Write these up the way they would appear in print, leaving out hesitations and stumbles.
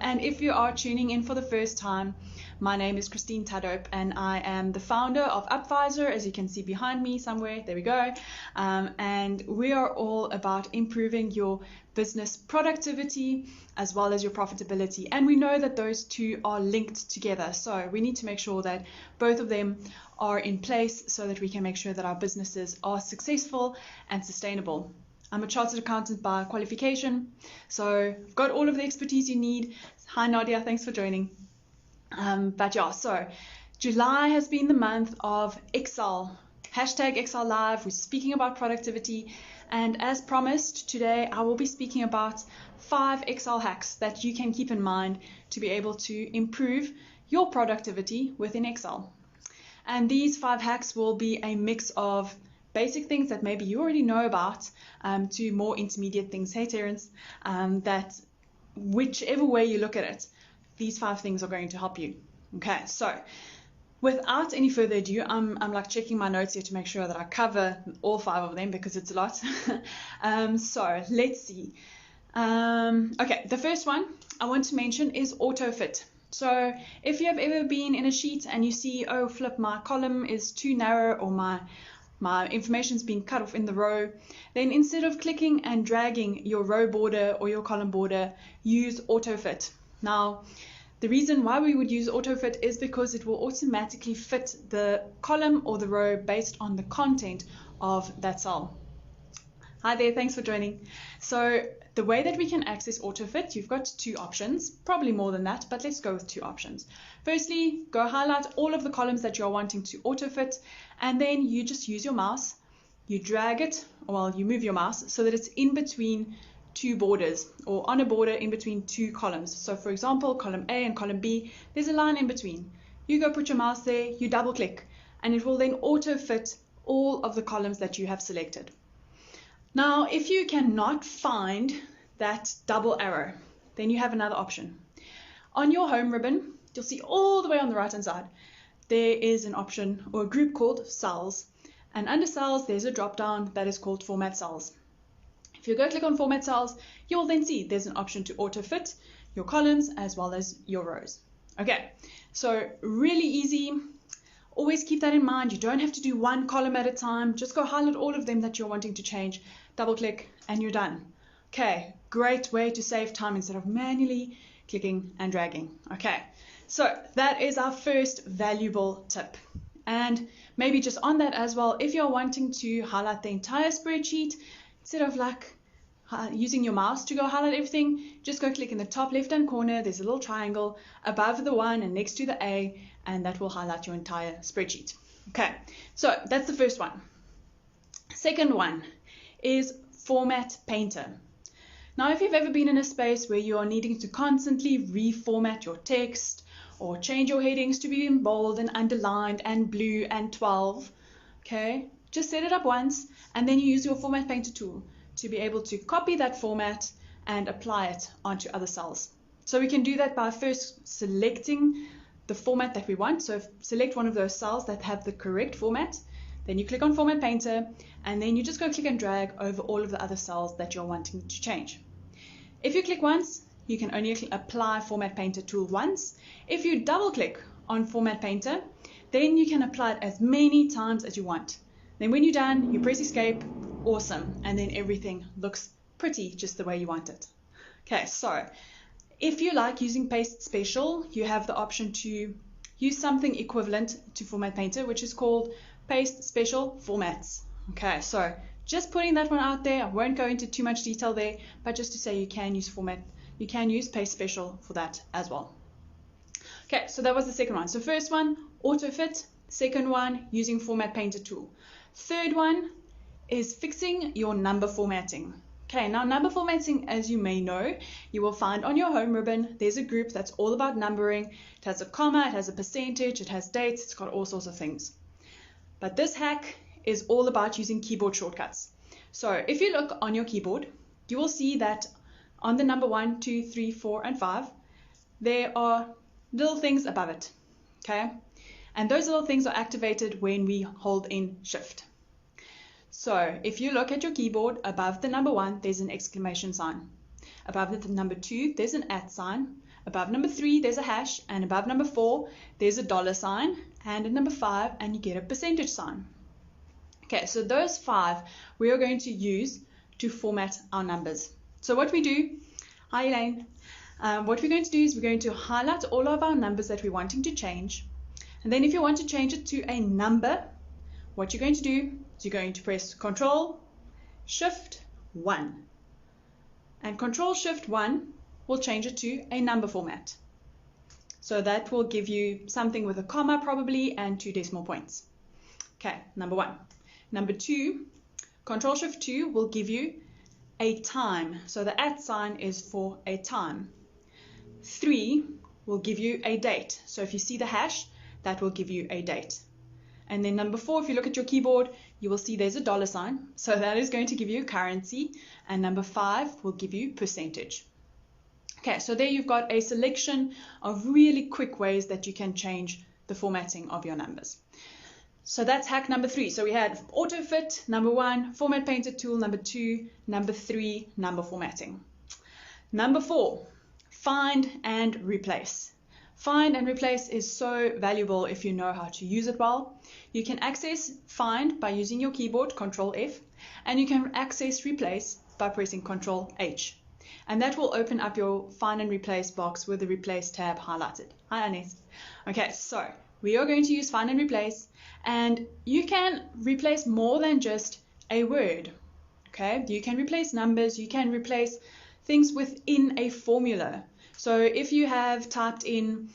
And if you are tuning in for the first time, my name is Christine Taddope and I am the founder of UPvisor, as you can see behind me somewhere. There we go. And we are all about improving your business productivity as well as your profitability. And we know that those two are linked together. So we need to make sure that both of them are in place so that we can make sure that our businesses are successful and sustainable. I'm a chartered accountant by qualification, so I've got all of the expertise you need. Hi Nadia, thanks for joining. But yeah, so July has been the month of Excel. Hashtag Excel Live. We're speaking about productivity. And as promised, today I will be speaking about 5 Excel hacks that you can keep in mind to be able to improve your productivity within Excel. And these 5 hacks will be a mix of basic things that maybe you already know about to more intermediate things. Hey Terence, that whichever way you look at it, these 5 things are going to help you. Okay, so without any further ado, I'm like checking my notes here to make sure that I cover all 5 of them because it's a lot. So let's see. Okay, the first one I want to mention is Autofit. So if you have ever been in a sheet and you see, oh flip, my column is too narrow or my information's been cut off in the row, then instead of clicking and dragging your row border or your column border, use Autofit. Now, the reason why we would use Autofit is because it will automatically fit the column or the row based on the content of that cell. Hi there, thanks for joining. So the way that we can access Autofit, you've got 2 options, probably more than that, but let's go with 2 options. Firstly, go highlight all of the columns that you're wanting to Autofit, and then you just use your mouse, you drag it, well, you move your mouse so that it's in between 2 borders or on a border in between 2 columns. So for example, column A and column B, there's a line in between. You go put your mouse there, you double click, and it will then auto fit all of the columns that you have selected. Now, if you cannot find that double arrow, then you have another option. On your home ribbon, you'll see all the way on the right hand side, there is an option or a group called cells. And under cells, there's a drop down that is called format cells. If you go click on format cells, you'll then see there's an option to auto fit your columns as well as your rows. Okay, so really easy. Always keep that in mind. You don't have to do one column at a time. Just go highlight all of them that you're wanting to change, double click, and you're done. Okay, great way to save time instead of manually clicking and dragging. Okay, so that is our first valuable tip. And maybe just on that as well, if you're wanting to highlight the entire spreadsheet, instead of like using your mouse to go highlight everything, just go click in the top left hand corner. There's a little triangle above the 1 and next to the A, and that will highlight your entire spreadsheet. Okay, so that's the first one. Second one is Format Painter. Now, if you've ever been in a space where you are needing to constantly reformat your text or change your headings to be in bold and underlined and blue and 12, okay, just set it up once and then you use your Format Painter tool to be able to copy that format and apply it onto other cells. So we can do that by first selecting the format that we want. So select one of those cells that have the correct format, then you click on Format Painter, and then you just go click and drag over all of the other cells that you're wanting to change. If you click once, you can only apply Format Painter tool once. If you double click on Format Painter, then you can apply it as many times as you want. Then when you're done, you press escape, awesome, and then everything looks pretty just the way you want it. Okay, so if you like using Paste Special, you have the option to use something equivalent to Format Painter, which is called Paste Special Formats. Okay, so just putting that one out there. I won't go into too much detail there, but just to say you can use Paste Special for that as well. Okay, so that was the second one. So first one, Autofit. Second one, using Format Painter tool. Third one is fixing your number formatting. Okay, now number formatting, as you may know, you will find on your home ribbon, there's a group that's all about numbering. It has a comma, it has a percentage, it has dates, it's got all sorts of things. But this hack is all about using keyboard shortcuts. So if you look on your keyboard, you will see that on the number 1, 2, 3, 4, and 5, there are little things above it. Okay, and those little things are activated when we hold in Shift. So if you look at your keyboard, above the number 1, there's an exclamation sign. Above the number 2, there's an @ sign. above number 3 there's a hash, and above number 4 there's a $sign, and at number 5 and you get a percentage sign. Okay, so those 5 we are going to use to format our numbers. So what we do, hi Elaine, what we're going to do is we're going to highlight all of our numbers that we're wanting to change, and then if you want to change it to a number, what you're going to do is you're going to press Control Shift 1, and Control Shift 1 will change it to a number format. So that will give you something with a comma probably and 2 decimal points. Okay, number 1. Number 2, Control Shift 2 will give you a time. So the @ sign is for a time. 3 will give you a date. So if you see the hash, that will give you a date. And then number 4, if you look at your keyboard, you will see there's a $sign. So that is going to give you currency. And number 5 will give you percentage. Okay, so there you've got a selection of really quick ways that you can change the formatting of your numbers. So that's hack number 3. So we had Autofit, number 1, Format Painter tool, number 2, number 3, number formatting. Number 4, find and replace. Find and replace is so valuable if you know how to use it well. You can access find by using your keyboard, Control F, and you can access replace by pressing Control H. And that will open up your find and replace box with the replace tab highlighted. Hi Ines. Okay, so we are going to use find and replace, and you can replace more than just a word. Okay, you can replace numbers, you can replace things within a formula. So if you have typed in,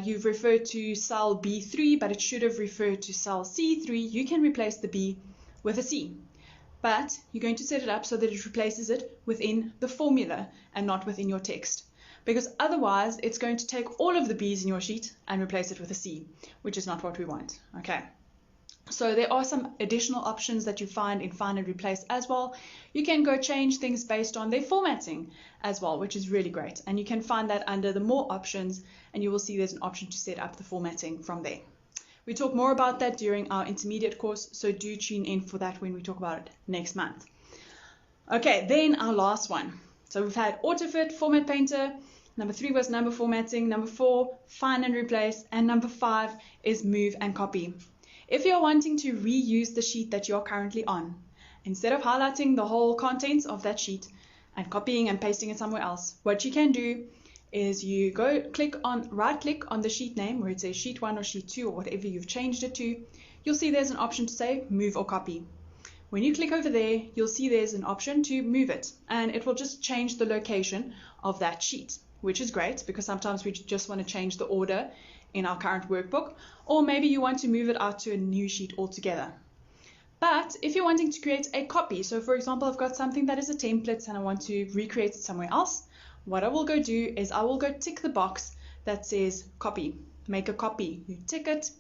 you've referred to cell B3, but it should have referred to cell C3, you can replace the B with a C. But you're going to set it up so that it replaces it within the formula and not within your text. Because otherwise, it's going to take all of the B's in your sheet and replace it with a C, which is not what we want. Okay. So there are some additional options that you find in find and replace as well. You can go change things based on their formatting as well, which is really great. And you can find that under the more options, and you will see there's an option to set up the formatting from there. We talk more about that during our intermediate course, so do tune in for that when we talk about it next month. Okay, then our last one. So we've had Autofit, Format Painter. Number 3 was number formatting. Number 4, find and replace. And number 5 is move and copy. If you're wanting to reuse the sheet that you're currently on, instead of highlighting the whole contents of that sheet and copying and pasting it somewhere else, what you can do is you go right click on the sheet name where it says sheet 1 or sheet 2 or whatever you've changed it to. You'll see there's an option to say move or copy. When you click over there, you'll see there's an option to move it, and it will just change the location of that sheet, which is great because sometimes we just want to change the order in our current workbook, or maybe you want to move it out to a new sheet altogether. But if you're wanting to create a copy, so for example, I've got something that is a template and I want to recreate it somewhere else, what I will go do is I will go tick the box that says copy, make a copy. You tick it,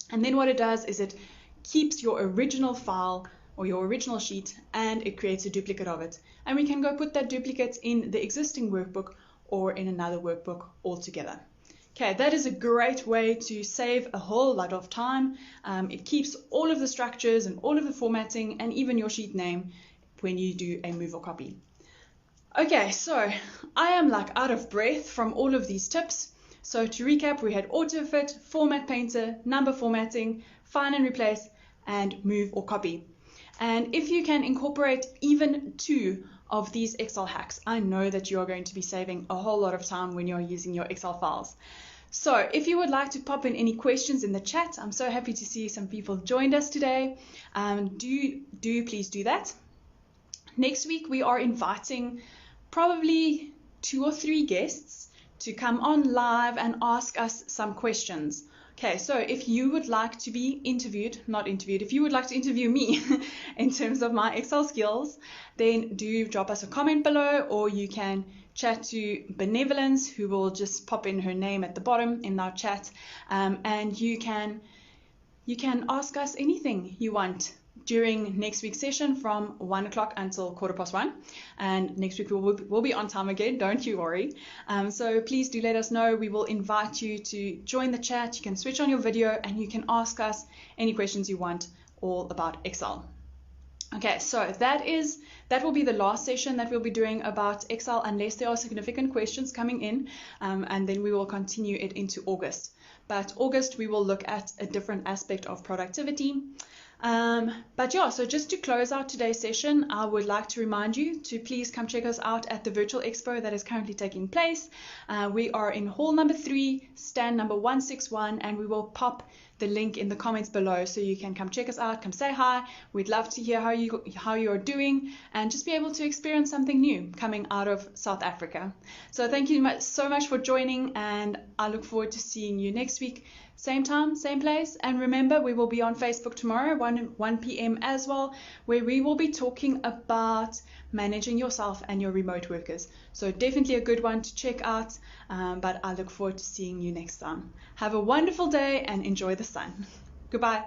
and then what it does is it keeps your original file or your original sheet and it creates a duplicate of it. And we can go put that duplicate in the existing workbook or in another workbook altogether. Okay, that is a great way to save a whole lot of time. It keeps all of the structures and all of the formatting and even your sheet name when you do a move or copy. Okay, so I am like out of breath from all of these tips. So to recap, we had Autofit, Format Painter, number formatting, find and replace, and move or copy. And if you can incorporate even 2 of these Excel hacks, I know that you are going to be saving a whole lot of time when you're using your Excel files. So if you would like to pop in any questions in the chat, I'm so happy to see some people joined us today. Please do that. Next week, we are inviting probably 2 or 3 guests to come on live and ask us some questions. Okay, so if you would like to be if you would like to interview me in terms of my Excel skills, then do drop us a comment below, or you can chat to Benevolence, who will just pop in her name at the bottom in our chat, and you can ask us anything you want during next week's session from 1 o'clock until 1:15. And next week we'll be on time again, don't you worry. So please do let us know. We will invite you to join the chat. You can switch on your video and you can ask us any questions you want all about Excel. Okay, so that will be the last session that we'll be doing about Excel, unless there are significant questions coming in, and then we will continue it into August. But August we will look at a different aspect of productivity. But yeah, so just to close out today's session, I would like to remind you to please come check us out at the virtual expo that is currently taking place. We are in hall number 3, stand number 161, and we will pop the link in the comments below so you can come check us out, come say hi. We'd love to hear how you're doing and just be able to experience something new coming out of South Africa. So thank you so much for joining, and I look forward to seeing you next week. Same time, same place. And remember, we will be on Facebook tomorrow, 1 p.m. as well, where we will be talking about managing yourself and your remote workers. So definitely a good one to check out, but I look forward to seeing you next time. Have a wonderful day and enjoy the sun. Goodbye.